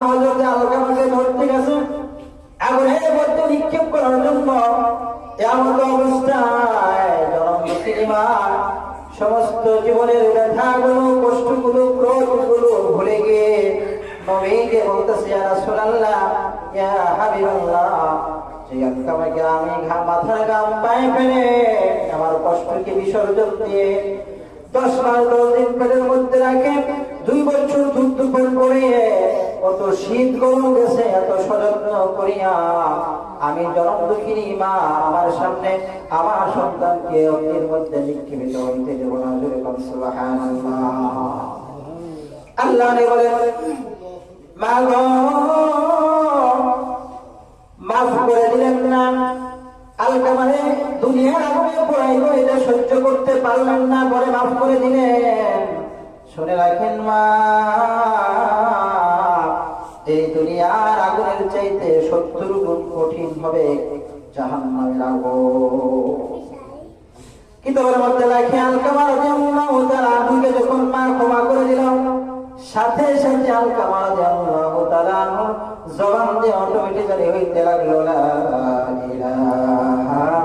হযরত আলকামাকে ধরতে গেছে আগুনের মধ্যে নিক্ষেপ করার জন্য। এমন অবস্থায় জনম মা সমস্ত জীবনের ব্যথাগুলো, কষ্টগুলো, ক্রোধগুলো ভুলে গিয়ে নবীকে বলতেছে, ইয়া রাসূলুল্লাহ, ইয়া হাবিবাল্লাহ, যে আলকামাকে আমি মাথার ঘাম পায়ে ফেলে আমার কষ্টকে বিসর্জন দিয়ে 10 মাস 10 দিন পেটের মধ্যে রাখে 2 বছর যুদ্ধ করিয়ে কত শীত গরম গেছে, এত সযত্ন করিয়া আমি জনম দুঃখিনী মা আমার সামনে আমার সন্তানকে অগ্নির মধ্যে নিক্ষেপিত হইতে দেব না। জোরে বল সুবহানাল্লাহ। আল্লাহ বলেন, মা গো মাফ করে দিলেন না। আলকামারে দুনিয়ার আগুনে পোড়াইল, এটা সহ্য করতে পারলেন না, পরে মাফ করে দিলেন। শুনে রাখেন মা, এই দুনিয়ার আগুনের চাইতে 70 গুণ কঠিন হবে জাহান্নামের আগুন। কিতাবের মধ্যে লেখে, আলকামা রাদিয়াল্লাহু তাআলা আনহুকে যখন মা ক্ষমা করে দিল, সাথে সাথে আলকামা রাদিয়াল্লাহু তাআলা জবান দিয়ে অটোমেটিক্যালি হইতে লাগলো, লা ইলাহা